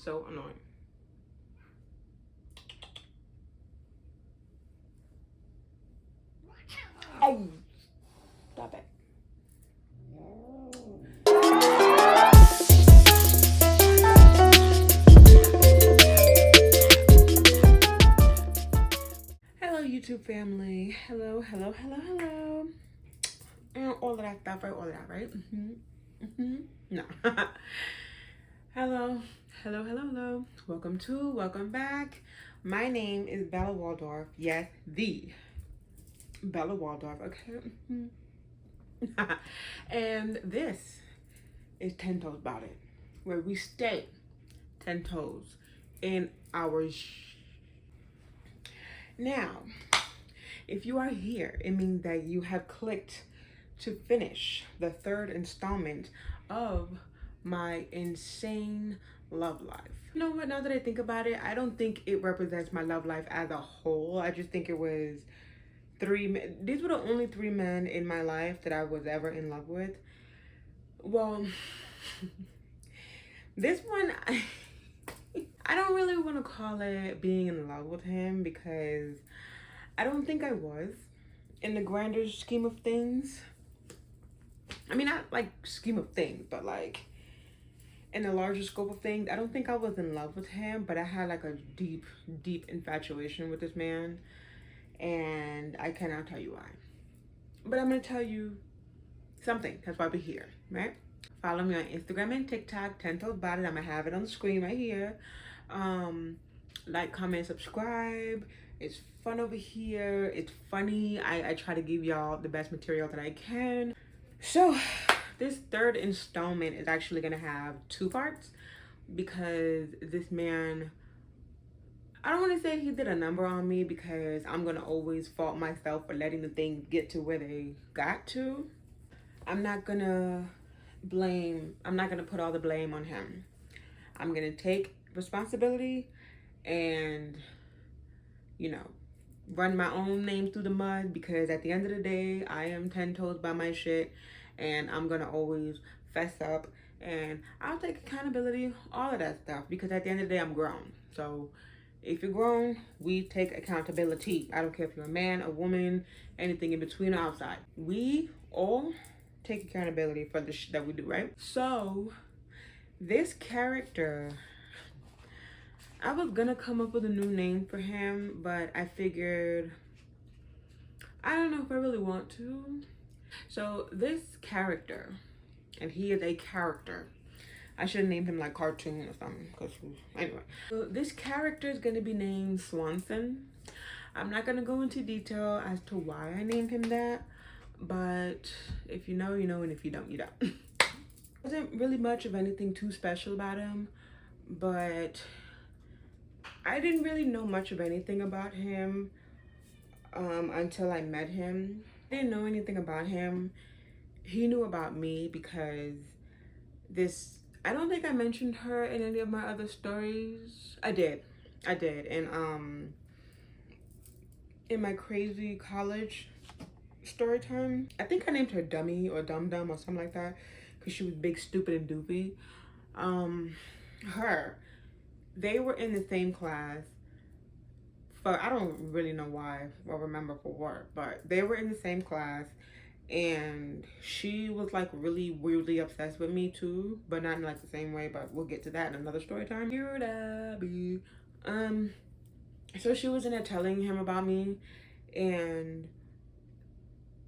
so annoying. Oh, stop it. Hello, YouTube family. Hello. And all of that stuff, right? All of that, right? No. Hello. Welcome back. My name is Bella Waldorf. Yes, the Bella Waldorf, okay? And this is 10 Toes About It, where we stay 10 toes in our Now, if you are here, it means that you have clicked to finish the third installment of my insane love life. You know what, now that I think about it, I don't think it represents my love life as a whole. I just think it was these were the only 3 men in my life that I was ever in love with. Well, this one, I don't really want to call it being in love with him, because I don't think I was, in the grander scheme of things. I mean, not like scheme of things, but like in the larger scope of things, I don't think I was in love with him, but I had like a deep infatuation with this man, and I cannot tell you why. But I'm gonna tell you something. That's why we're here, right? Follow me on Instagram and TikTok, 10 Toes About It. I'm gonna have it on the screen right here. Like, comment, subscribe. It's fun over here. It's funny. I try to give y'all the best material that I can. So this third installment is actually gonna have 2 parts, because this man, I don't want to say he did a number on me, because I'm gonna always fault myself for letting the things get to where they got to. I'm not gonna put all the blame on him. I'm gonna take responsibility and, you know, run my own name through the mud, because at the end of the day, I am 10 toes by my shit, and I'm gonna always fess up, and I'll take accountability, all of that stuff, because at the end of the day, I'm grown. So if you're grown, we take accountability. I don't care if you're a man, a woman, anything in between or outside. We all take accountability for the shit that we do, right? So this character, I was gonna come up with a new name for him, but I figured, I don't know if I really want to. So this character, and he is a character. I should have named him like cartoon or something, because anyway. So this character is gonna be named Swanson. I'm not gonna go into detail as to why I named him that, but if you know, you know, and if you don't, you don't. Wasn't really much of anything too special about him, but I didn't really know much of anything about him until I met him. I didn't know anything about him. He knew about me, because I don't think I mentioned her in any of my other stories. I did. And in my crazy college story time, I think I named her Dummy or Dum Dum or something like that, because she was big, stupid, and doofy. They were in the same class for, I don't really know why or remember for what, but they were in the same class, and she was like really weirdly obsessed with me too, but not in like the same way, but we'll get to that in another story time. So she was in there telling him about me, and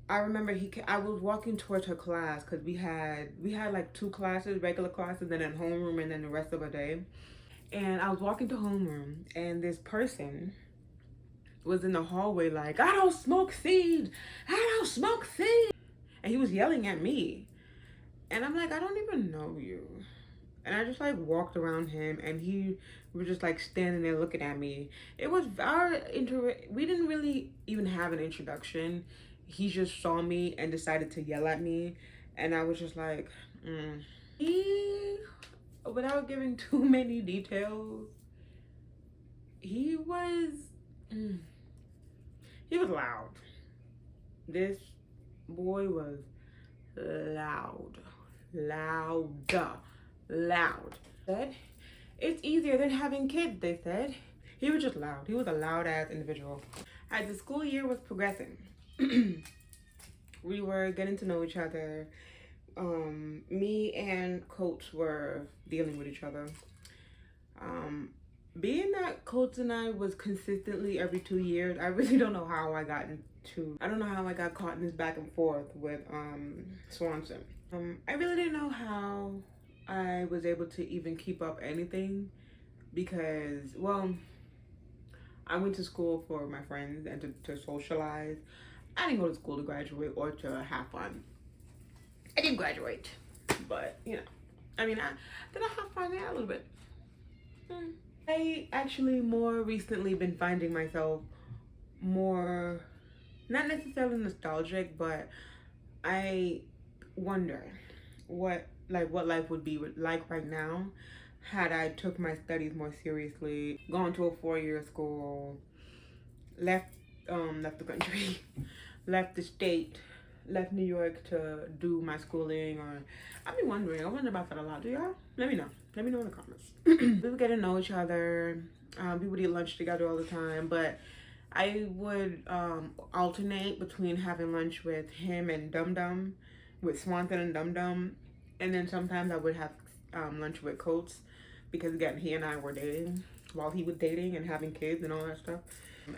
I remember I was walking towards her class, because we had like 2 classes, regular classes, and then homeroom, and then the rest of the day. And I was walking to homeroom, and this person was in the hallway like, I don't smoke seed. And he was yelling at me. And I'm like, I don't even know you. And I just like walked around him, and he was just like standing there looking at me. It was we didn't really even have an introduction. He just saw me and decided to yell at me. And I was just like, without giving too many details, he was loud. This boy was loud. It's easier than having kids, they said. He was just loud. He was a loud ass individual. As the school year was progressing, we were getting to know each other. Me and Coach were dealing with each other. Um, Being that Coach and I was consistently every 2 years, I really don't know how I don't know how I got caught in this back and forth with Swanson. I really didn't know how I was able to even keep up anything because, well, I went to school for my friends and to socialize. I didn't go to school to graduate or to have fun. I didn't graduate, but I mean, did I have fun? Yeah, a little bit. I actually more recently been finding myself more, not necessarily nostalgic, but I wonder what life would be like right now had I took my studies more seriously, gone to a 4-year school, left left the country, left the state, left New York to do my schooling. Or I've been wondering. I wonder about that a lot. Do y'all? Let me know. Let me know in the comments. We would get to know each other. We would eat lunch together all the time, but I would alternate between having lunch with him and Dum Dum, with Swanson and Dum Dum, and then sometimes I would have lunch with Coates because again he and I were dating while he was dating and having kids and all that stuff.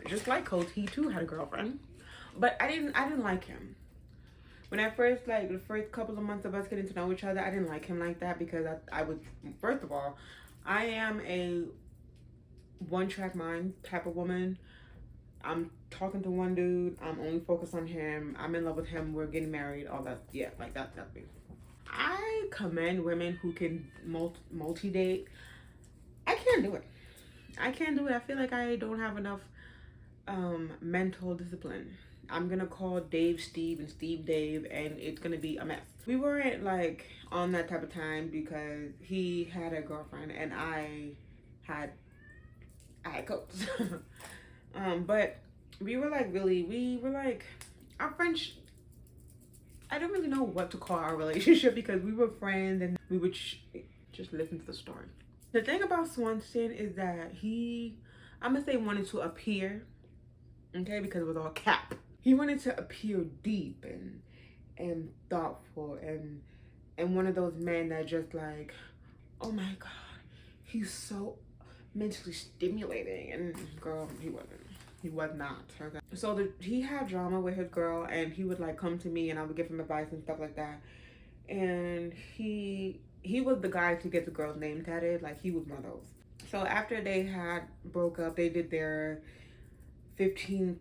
Just like Coates, he too had a girlfriend, but I didn't like him. When I first, like, the first couple of months of us getting to know each other, I didn't like him like that because I was, first of all, I am a one-track mind type of woman. I'm talking to one dude, I'm only focused on him, I'm in love with him, we're getting married, all that, yeah, like that's me. I commend women who can multi-date. I can't do it. I can't do it. I feel like I don't have enough mental discipline. I'm gonna call Dave Steve and Steve Dave, and it's gonna be a mess. We weren't like on that type of time because he had a girlfriend and had Coates. But we were like our French. I don't really know what to call our relationship because we were friends and we would just listen to the story. The thing about Swanson is that I'm gonna say wanted to appear, okay, because it was all cap. He wanted to appear deep and thoughtful and one of those men that just like, oh my god, he's so mentally stimulating. And girl, he wasn't. He was not. Okay. So he had drama with his girl, and he would like come to me, and I would give him advice and stuff like that. And he was the guy to get the girl's name tatted. Like he was one of those. So after they had broke up, they did their 15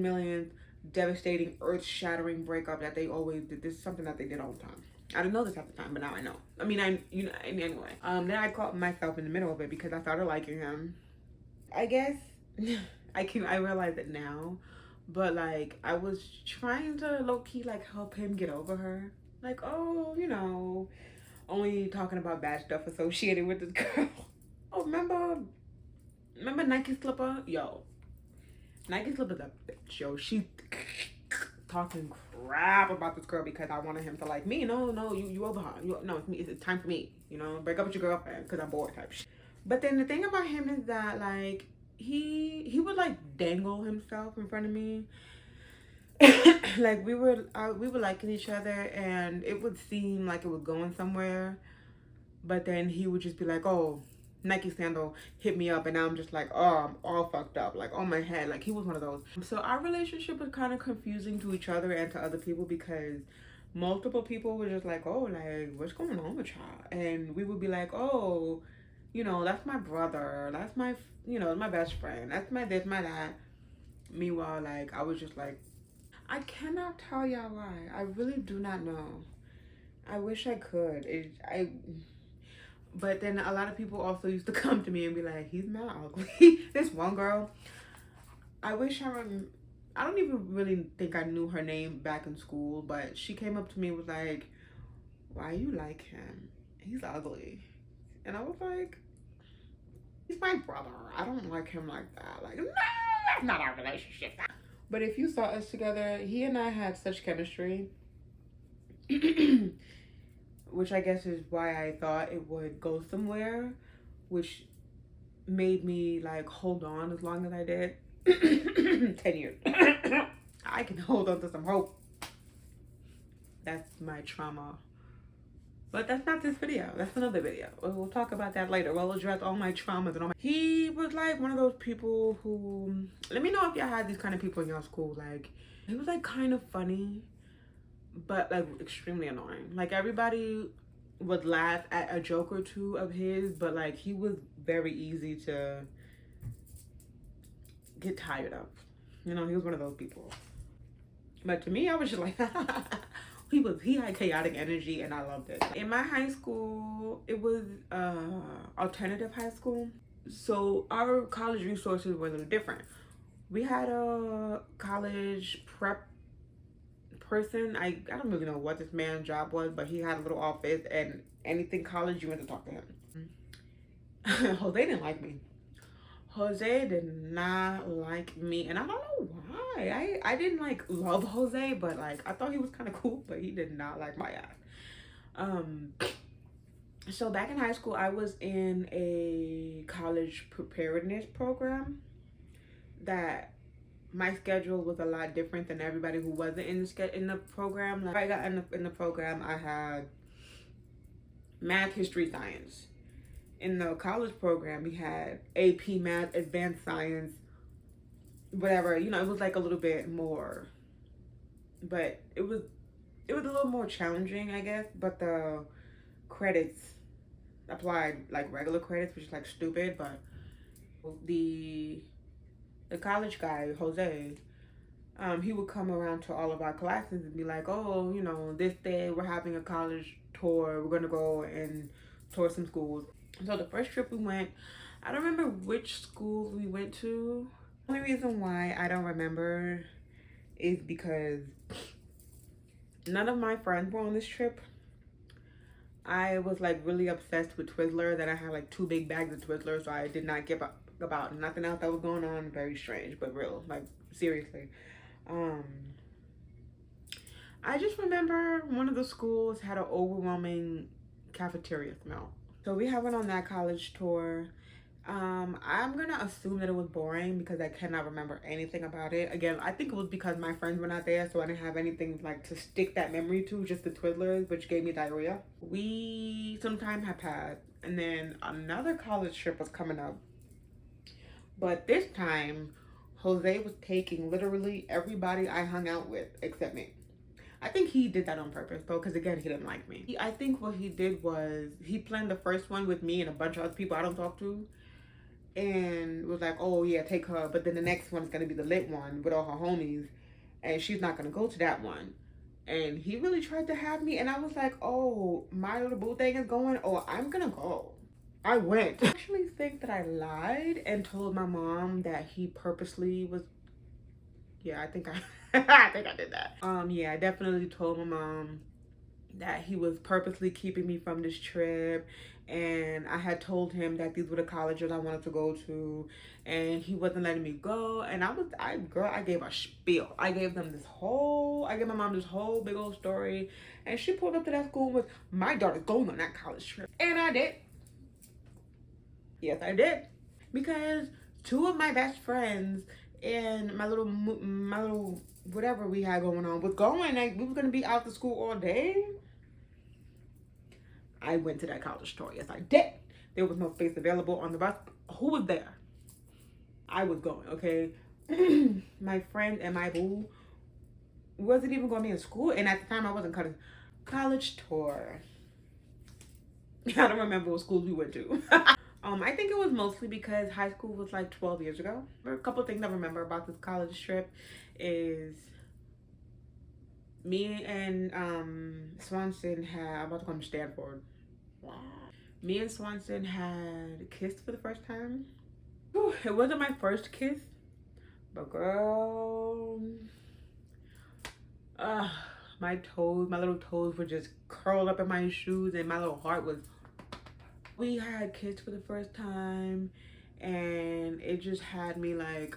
million devastating, earth-shattering breakup that they always did. This is something that they did all the time. I didn't know this at the time, but now I know. I mean, anyway. Then I caught myself in the middle of it because I started liking him. I guess I realize it now, but like I was trying to low-key like help him get over her. Like, oh, only talking about bad stuff associated with this girl. Oh, remember Nike slipper? Yo, Nike slipper's a bitch. Yo, she talking crap about this girl because I wanted him to like me. No, you over her. No, it's me. It's time for me. Break up with your girlfriend because I'm bored type shit. But then the thing about him is that like he would like dangle himself in front of me. Like we were liking each other and it would seem like it was going somewhere, but then he would just be like, oh, Nike sandal hit me up, and now I'm just like, oh, I'm all fucked up, like on my head. Like he was one of those. So our relationship was kind of confusing to each other and to other people because multiple people were just like, oh, like what's going on with y'all? And we would be like, oh, that's my brother, that's my my best friend, that's my this, my that. Meanwhile, like I was just like, I cannot tell y'all why. I really do not know. I wish I could. But then a lot of people also used to come to me and be like, he's mad ugly. This one girl, I don't even really think I knew her name back in school, but she came up to me and was like, why you like him? He's ugly. And I was like, he's my brother. I don't like him like that. Like, no, that's not our relationship. But if you saw us together, he and I had such chemistry. Which I guess is why I thought it would go somewhere. which made me like hold on as long as I did. 10 years. I can hold on to some hope. That's my trauma. But that's not this video. That's another video. We'll talk about that later. We'll address all my traumas and all my... He was like one of those people who... Let me know if y'all had these kind of people in your school. Like, he was like kind of funny, but like extremely annoying. Like everybody would laugh at a joke or two of his, but like he was very easy to get tired of. You know, he was one of those people. But to me, I was just like, he had chaotic energy and I loved it. In my high school, it was alternative high school. So our college resources were a little different. We had a college prep person. I don't really know what this man's job was, but he had a little office and anything college, you went to talk to him. Jose didn't like me. Jose did not like me, and I don't know why. I didn't like love Jose, but like I thought he was kind of cool, but he did not like my ass. So back in high school, I was in a college preparedness program that my schedule was a lot different than everybody who wasn't in the program. Like I got in the program, I had math, history, science. In the college program, we had AP math, advanced science, whatever. You know, it was like a little bit more, but it was a little more challenging, I guess. But the credits applied like regular credits, which is like stupid. But the college guy, Jose, he would come around to all of our classes and be like, oh, you know, this day we're having a college tour. We're gonna go and tour some schools. So the first trip we went, I don't remember which school we went to. The only reason why I don't remember is because none of my friends were on this trip. I was like really obsessed with Twizzlers, and I had like 2 big bags of Twizzlers, so I did not give up about nothing else that was going on. Very strange, but real, like seriously. I just remember one of the schools had an overwhelming cafeteria smell. So we went on that college tour. I'm gonna assume that it was boring because I cannot remember anything about it. Again, I think it was because my friends were not there, so I didn't have anything like to stick that memory to, just the Twizzlers, which gave me diarrhea. Some time had passed, and then another college trip was coming up. But this time, Jose was taking literally everybody I hung out with except me. I think he did that on purpose though, because again, he didn't like me. I think what he did was he planned the first one with me and a bunch of other people I don't talk to, and was like, oh yeah, take her, but then the next one's gonna be the lit one with all her homies, and she's not gonna go to that one. And he really tried to have me, and I was like, oh, my little boo thing is going, oh, I'm gonna go. I went. I actually think that I lied and told my mom that he purposely was... Yeah, I think I I think I did that. Yeah, I definitely told my mom that he was purposely keeping me from this trip, and I had told him that these were the colleges I wanted to go to, and he wasn't letting me go. And I gave a spiel. I gave my mom this whole big old story, and she pulled up to that school with, my daughter's going on that college trip. And I did. Yes, I did. Because 2 of my best friends and my little whatever we had going on was going. Like, we were going to be out to school all day. I went to that college tour. Yes, I did. There was no space available on the bus. Who was there? I was going, okay? My friend and my boo wasn't even going to be in school. And at the time, I wasn't cutting. College tour. I don't remember what schools we went to. I think it was mostly because high school was like 12 years ago. A couple of things I remember about this college trip is me and Swanson had... I'm about to call him Stanford. Wow. Me and Swanson had kissed for the first time. Whew, it wasn't my first kiss, but girl, my little toes were just curled up in my shoes, and my little heart was... We had kissed for the first time, and it just had me like...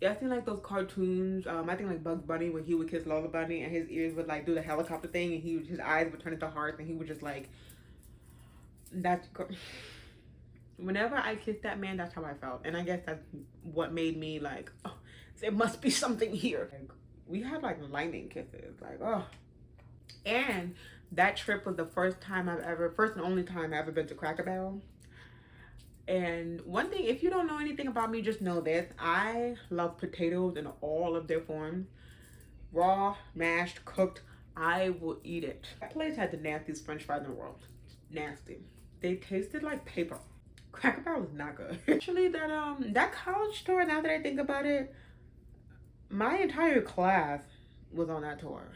I seen like those cartoons, I think like Bugs Bunny, where he would kiss Lola Bunny and his ears would like do the helicopter thing, and his eyes would turn into hearts, and he would just like... That's... Whenever I kissed that man, that's how I felt. And I guess that's what made me like, oh, there must be something here. Like, we had like lightning kisses. Like, oh. And that trip was the first and only time I've ever been to Cracker Barrel. And one thing, if you don't know anything about me, just know this. I love potatoes in all of their forms. Raw, mashed, cooked, I will eat it. That place had the nastiest french fries in the world. Nasty. They tasted like paper. Cracker Barrel was not good. Actually, that college tour, now that I think about it, my entire class was on that tour.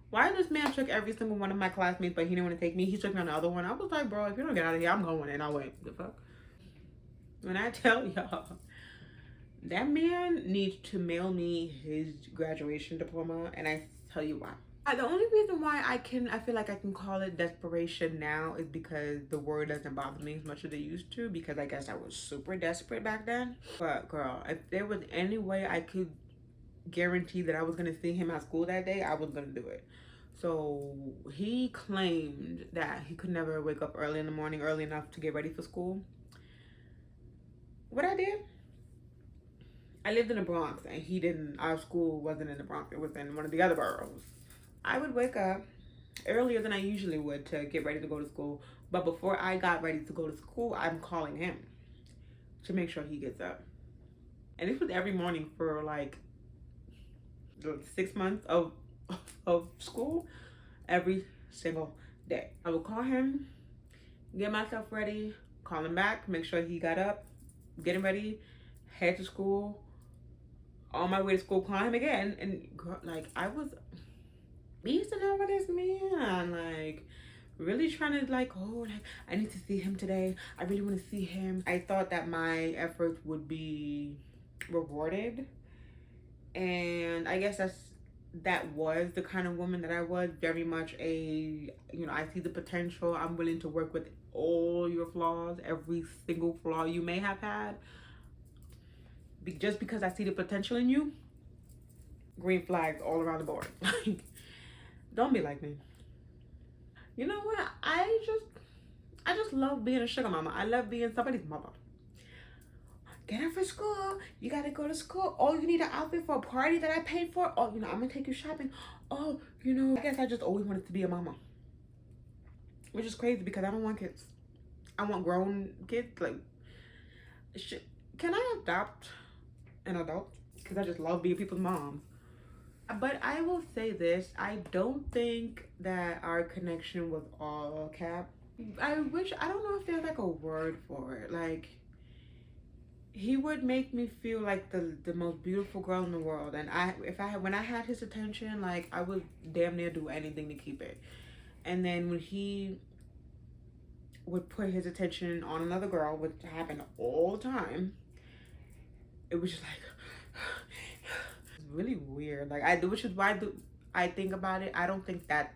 Why this man took every single one of my classmates, but he didn't want to take me? He took me on the other one. I was like, bro, if you don't get out of here, I'm going. And I went, the fuck? When I tell y'all, that man needs to mail me his graduation diploma, and I tell you why. The only reason why I feel like I can call it desperation now is because the word doesn't bother me as much as it used to, because I guess I was super desperate back then. But girl, if there was any way I could guarantee that I was gonna see him at school that day, I was gonna do it. So he claimed that he could never wake up early in the morning, early enough to get ready for school. What I did, I lived in the Bronx, and he didn't. Our school wasn't in the Bronx; it was in one of the other boroughs. I would wake up earlier than I usually would to get ready to go to school. But before I got ready to go to school, I'm calling him to make sure he gets up. And this was every morning for like the 6 months of school, every single day. I would call him, get myself ready, call him back, make sure he got up, get him ready, head to school. On my way to school, call him again. And like, we used to know with this man, like, really trying to like, oh, like, I need to see him today. I really want to see him. I thought that my efforts would be rewarded. And I guess that was the kind of woman that I was. Very much I see the potential. I'm willing to work with all your flaws, every single flaw you may have had. Just because I see the potential in you, green flags all around the board. Don't be like me. You know what? I just love being a sugar mama. I love being somebody's mother. Get up for school. You gotta go to school. Oh, you need an outfit for a party that I paid for. Oh, I'm gonna take you shopping. Oh, I guess I just always wanted to be a mama. Which is crazy because I don't want kids. I want grown kids. Like, can I adopt an adult? Because I just love being people's mom. But I will say this, I don't think that our connection was all cap. I don't know if there's like a word for it. Like, he would make me feel like the most beautiful girl in the world. And when I had his attention, like, I would damn near do anything to keep it. And then when he would put his attention on another girl, which happened all the time, it was just like, really weird. Like, which is why I think about it. I don't think that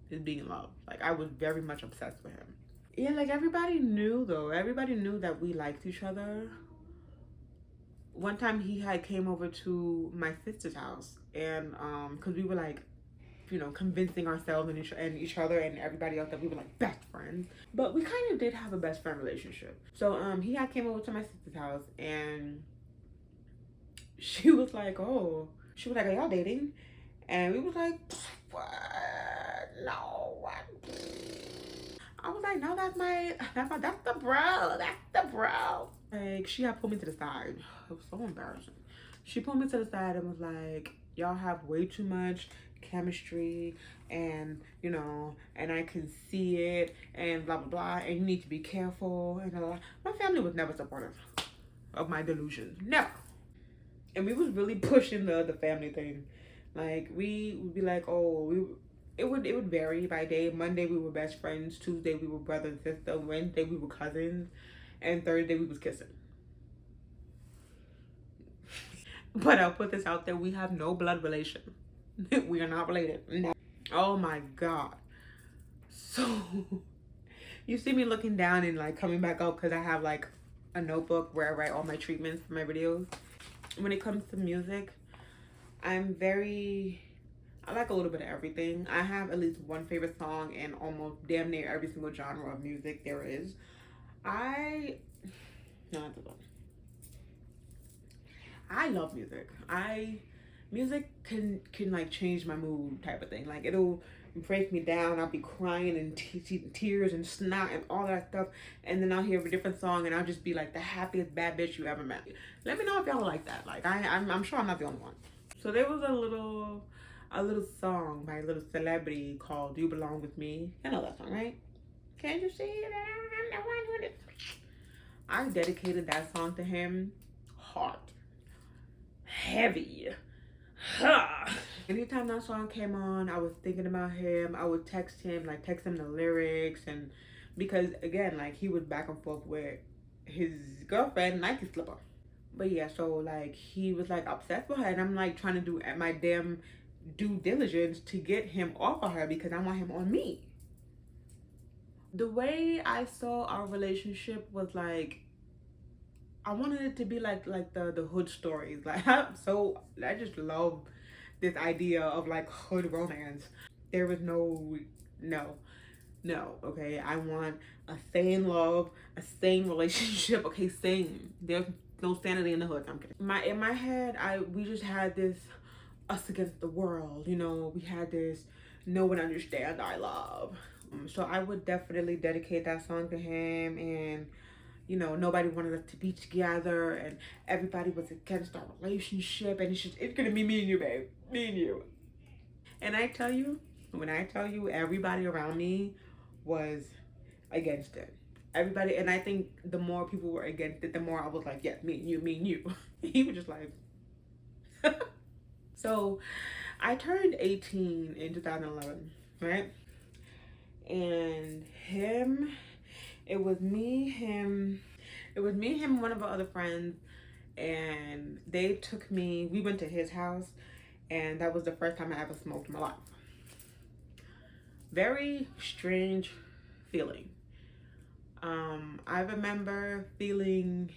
is being love. Like, I was very much obsessed with him. Yeah, like, everybody knew though. Everybody knew that we liked each other. One time he had came over to my sister's house, and because we were like, convincing ourselves and each other and everybody else that we were like best friends. But we kind of did have a best friend relationship. So he had came over to my sister's house, and she was like, are y'all dating? And we was like, what? No, what? I was like, no, that's the bro. Like, she had pulled me to the side. It was so embarrassing. She pulled me to the side and was like, y'all have way too much chemistry, and and I can see it, and blah blah blah, and you need to be careful, and blah, blah. My family was never supportive of my delusions. Never. And we was really pushing the family thing. Like, we would be like, it would vary by day. Monday we were best friends. Tuesday we were brother and sister. Wednesday we were cousins. And Thursday we was kissing. But I'll put this out there. We have no blood relation. We are not related. No. Oh my God. So, you see me looking down and like coming back up because I have like a notebook where I write all my treatments for my videos. When it comes to music, I like a little bit of everything. I have at least one favorite song in almost damn near every single genre of music there is. I No, not this one. I love music. Music can like change my mood type of thing. Like it'll break me down. I'll be crying and tears and snot and all that stuff, and then I'll hear a different song and I'll just be like the happiest bad bitch you ever met. Let me know if y'all like that. Like I'm sure I'm not the only one. So there was a little song by a little celebrity called "You Belong with Me." You know that song, right? Can't you see that I'm the one who? I dedicated that song to him hard, heavy. Anytime that song came on, I was thinking about him. I would text him, like text him the lyrics, and because again, like he was back and forth with his girlfriend, Nike Slipper. But yeah, so like he was like obsessed with her, and I'm like trying to do my damn due diligence to get him off of her because I want him on me. The way I saw our relationship was like I wanted it to be like the hood stories. Like I just love this idea of like hood romance. There was no no, okay. I want a sane love, a sane relationship. Okay, sane. There's no sanity in the hood. I'm kidding. In my head, we just had this us against the world. You know, we had this no one understands our love. So I would definitely dedicate that song to him, and you know, nobody wanted us to be together, and everybody was against our relationship, and it's gonna be me and you, babe, me and you. And when I tell you, everybody around me was against it. Everybody, and I think the more people were against it, the more I was like, yes, me and you, me and you. He was just like, so I turned 18 in 2011, right? And it was me, him, one of our other friends, and we went to his house, and that was the first time I ever smoked in my life. Very strange feeling. I remember feeling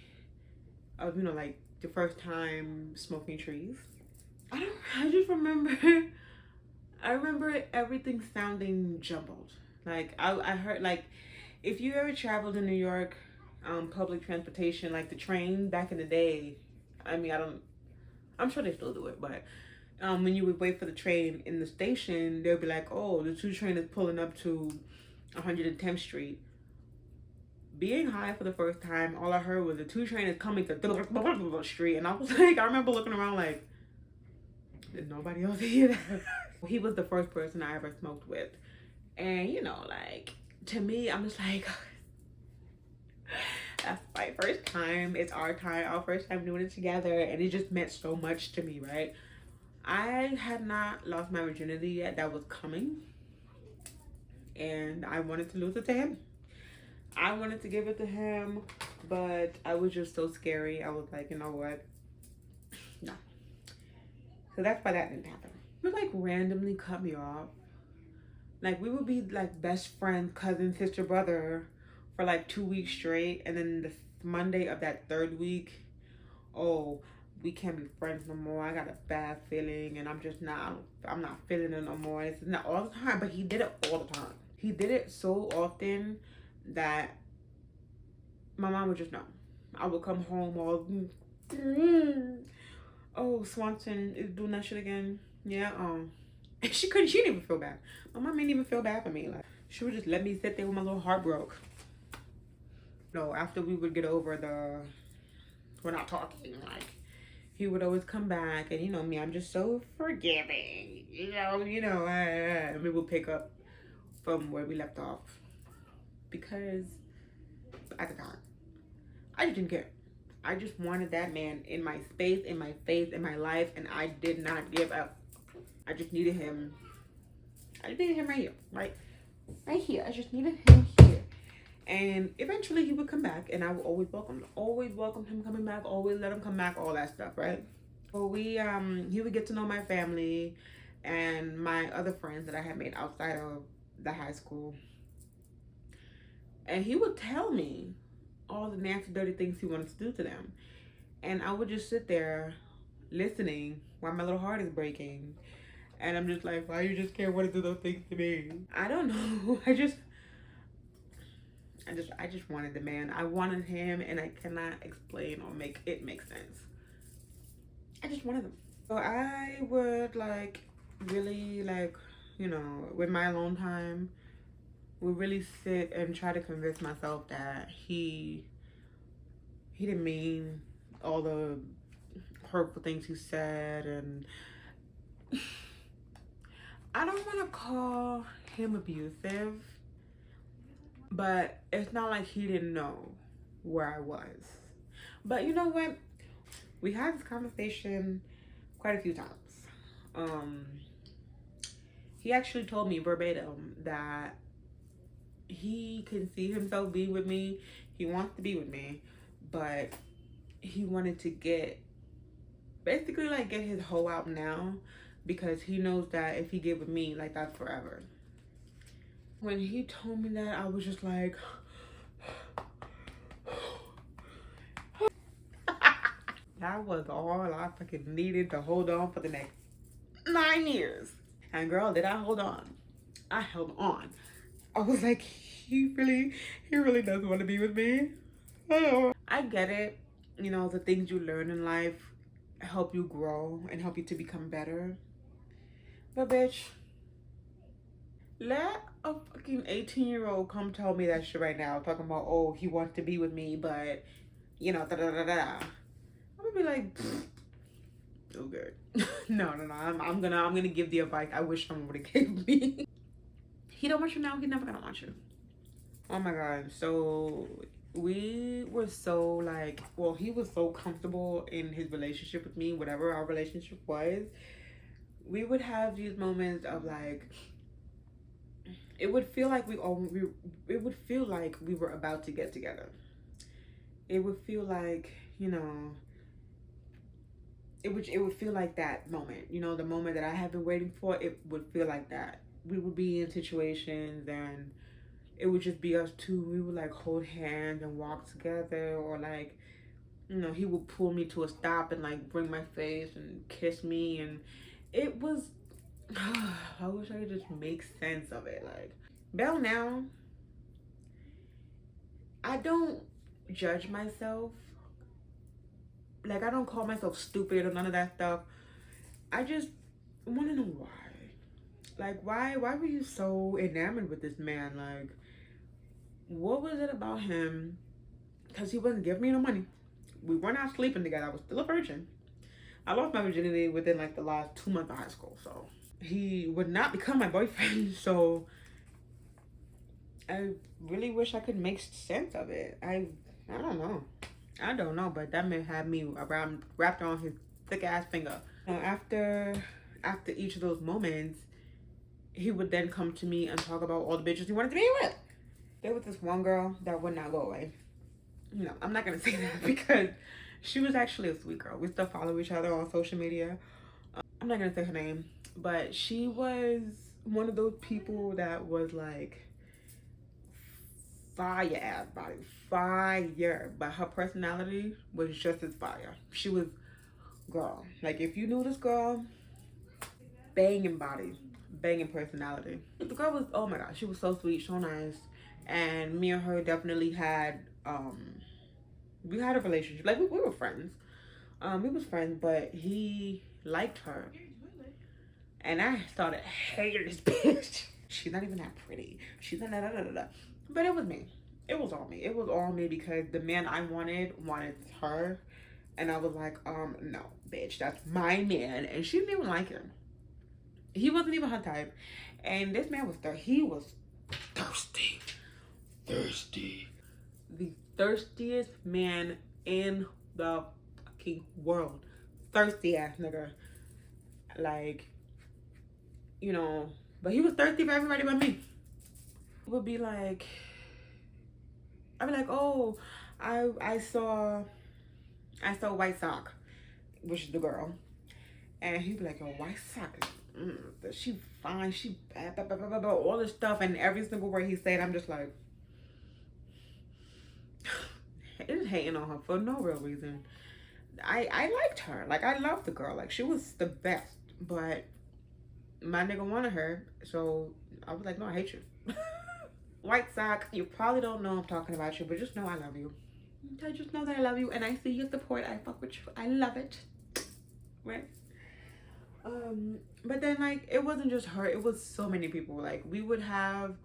of, you know, like the first time smoking trees. I just remember, I remember everything sounding jumbled. Like I heard, like, if you ever traveled in New York, public transportation, like the train back in the day, I mean, I'm sure they still do it, but when you would wait for the train in the station, they'll be like, oh, the 2 train is pulling up to 110th Street. Being high for the first time, all I heard was the 2 train is coming to street, and I was like, I remember looking around like, did nobody else hear that? He was the first person I ever smoked with, and you know, like, to me, I'm just like, that's my first time. It's our first time doing it together, and it just meant so much to me, right? I had not lost my virginity yet. That was coming, and I wanted to lose it to him. I wanted to give it to him, but I was just so scary. I was like, you know what? No. So that's why that didn't happen. He would like randomly cut me off. Like we would be like best friend, cousin, sister, brother for like 2 weeks straight, and then the Monday of that 3rd week, oh, we can't be friends no more. I got a bad feeling, and I'm not feeling it no more. It's not all the time, but he did it all the time. He did it so often that my mom would just know. I would come home all, oh, Swanson is doing that shit again. Yeah, she didn't even feel bad. My mom didn't even feel bad for me. Like, she would just let me sit there with my little heart broke. No, after we would get over we're not talking, like, he would always come back, and you know me, I'm just so forgiving. And we would pick up from where we left off. Because at the time, I just didn't care. I just wanted that man in my space, in my face, in my life, and I did not give up. I just needed him. I just needed him right here, right here. I just needed him here. And eventually he would come back, and I would always welcome him coming back, always let him come back, all that stuff, right? So he would get to know my family and my other friends that I had made outside of the high school. And he would tell me all the nasty, dirty things he wanted to do to them. And I would just sit there listening while my little heart is breaking. And I'm just like, why you just can't want to do those things to me? I don't know. I just wanted the man. I wanted him, and I cannot explain or make it make sense. I just wanted him. So I would like really like, with my alone time, would really sit and try to convince myself that he didn't mean all the hurtful things he said, and I don't want to call him abusive, but it's not like he didn't know where I was. But you know what? We had this conversation quite a few times. Um, he actually told me verbatim that he can see himself being with me. He wants to be with me, but he wanted to basically like get his hoe out now, because he knows that if he get with me, like, that's forever. When he told me that, I was just like, that was all I fucking needed to hold on for the next 9 years. And girl, did I hold on. I held on. I was like, he really does want to be with me. Oh. I get it. The things you learn in life help you grow and help you to become better. But bitch, let a fucking 18-year-old come tell me that shit right now, talking about, oh, he wants to be with me, but, da da da da. I'm gonna be like, oh, good. No. I'm gonna give the advice I wish someone would have gave me. He don't want you now, he never gonna want you. Oh my god. So we were so like, well, he was so comfortable in his relationship with me, whatever our relationship was. We would have these moments of like, it would feel like it would feel like we were about to get together. It would feel like, it would feel like that moment, the moment that I have been waiting for. It would feel like that. We would be in situations and it would just be us two. We would like hold hands and walk together, or like, he would pull me to a stop and like bring my face and kiss me, and it was I wish I could just make sense of it. Like, Belle now, I don't judge myself. Like, I don't call myself stupid or none of that stuff. I just want to know why. Like, why were you so enamored with this man? Like, what was it about him? Because he wasn't giving me no money. We were not sleeping together. I was still a virgin. I lost my virginity within like the last 2 months of high school. So he would not become my boyfriend. So I really wish I could make sense of it. I don't know. I don't know, but that man had me wrapped around his thick ass finger. After each of those moments, he would then come to me and talk about all the bitches he wanted to be with. There was this one girl that would not go away. I'm not gonna say that because she was actually a sweet girl. We still follow each other on social media. I'm not gonna say her name, but she was one of those people that was like fire ass body, fire, but her personality was just as fire. She was, girl, like, if you knew this girl, banging body, banging personality. The girl was, oh my god, she was so sweet, so nice, and me and her definitely had we had a relationship. Like, we were friends. We was friends, but he liked her, and I started hating this bitch. She's not even that pretty. She's not da. But it was me. It was all me. It was all me because the man I wanted her, and I was like, no, bitch, that's my man, and she didn't even like him. He wasn't even her type, and this man was he was thirsty, the thirstiest man in the fucking world, thirsty ass nigga, like, but he was thirsty for everybody but me. It would be like, I'd be like, oh, I saw White Sock, which is the girl, and he'd be like, oh, White Sock, she fine, she bad, blah, blah, blah, blah, blah, all this stuff, and every single word he said, I'm just like, just hating on her for no real reason. I liked her, like, I loved the girl, like, she was the best, but my nigga wanted her, so I was like, no, I hate you. White sock. You probably don't know I'm talking about you, but just know I love you. Okay, just know that I love you and I see your support. I fuck with you. I love it. Right? But then like it wasn't just her, it was so many people. Like we would have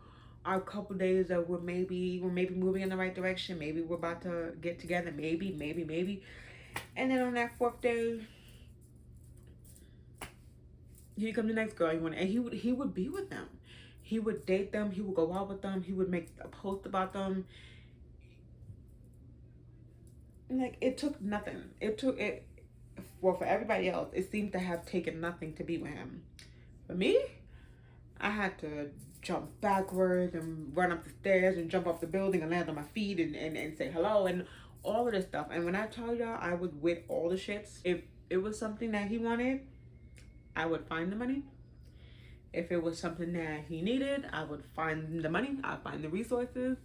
our couple days that we're maybe moving in the right direction. Maybe we're about to get together. Maybe. And then on that fourth day, here comes the next girl you want, and he would be with them. He would date them. He would go out with them. He would make a post about them. Like it took nothing. It took it. Well, for everybody else, it seemed to have taken nothing to be with him. For me, I had to jump backwards and run up the stairs and jump off the building and land on my feet and say hello and all of this stuff. And when I tell y'all I was with all the shits, if it was something that he wanted, I would find the money. If it was something that he needed, I would find the money. I'd find the resources.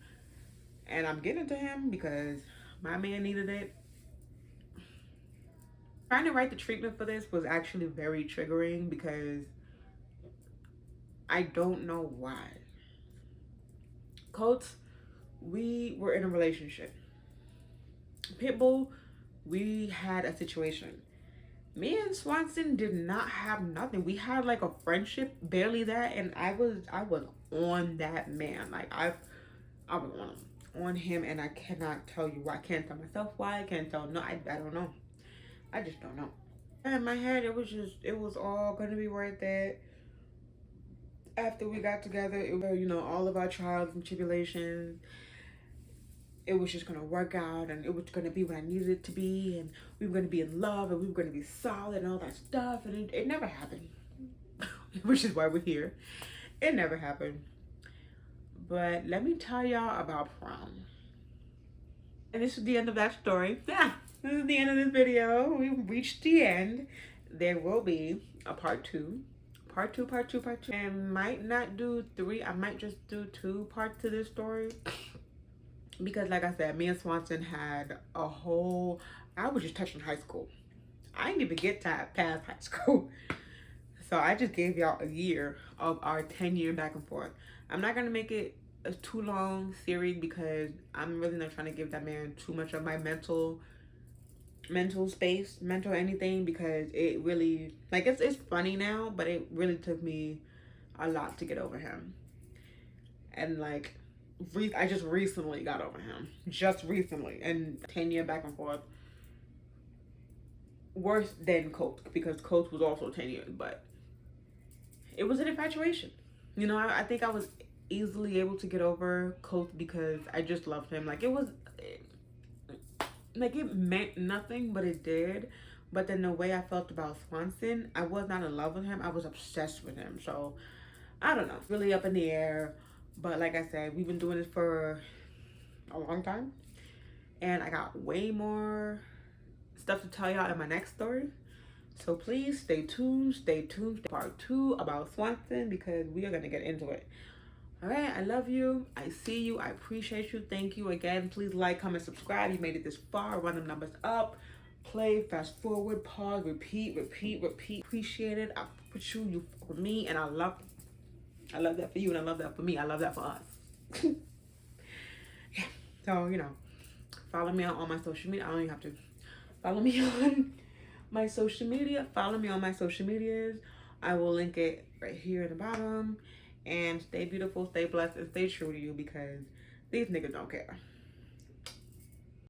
And I'm getting to him because my man needed it. Trying to write the treatment for this was actually very triggering because I don't know why. Coates, we were in a relationship. Pitbull, we had a situation. Me and Swanson did not have nothing. We had like a friendship, barely that, and I was on that man. Like I was on him, and I cannot tell you why. I can't tell myself why. I can't tell. No, I don't know. I just don't know. In my head, it was all gonna be worth it. After we got together, it was, all of our trials and tribulations. It was just gonna work out, and it was gonna be what I needed it to be, and we were gonna be in love, and we were gonna be solid, and all that stuff, and it never happened. Which is why we're here. It never happened. But let me tell y'all about prom. And this is the end of that story. Yeah, this is the end of this video. We've reached the end. There will be a part two. Part two. And might not do 3. I might just do 2 parts to this story. Because like I said, me and Swanson had a whole, I was just touching high school. I didn't even get to past high school. So I just gave y'all a year of our 10-year back and forth. I'm not going to make it a too long series because I'm really not trying to give that man too much of my mental space, mental anything, because it really, like, it's funny now, but it really took me a lot to get over him. And like, I just recently got over him. Just recently. And 10-year back and forth. Worse than Coach, because Coach was also 10 years, but it was an infatuation. I think I was easily able to get over Coach because I just loved him. Like, it meant nothing, but it did. But then the way I felt about Swanson, I was not in love with him. I was obsessed with him. So, I don't know. Really up in the air. But like I said, we've been doing this for a long time. And I got way more stuff to tell y'all in my next story. So please stay tuned. Part 2 about Swanson because we are going to get into it. All right, I love you. I see you. I appreciate you. Thank you again. Please like, comment, subscribe. You made it this far. Run the numbers up. Play, fast forward, pause, repeat. Appreciate it. I put you for me, and I love that for you, and I love that for me. I love that for us. Yeah. So, follow me on all my social media. I don't even have to. Follow me on my social media. Follow me on my social medias. I will link it right here in the bottom. And stay beautiful, stay blessed, and stay true to you because these niggas don't care.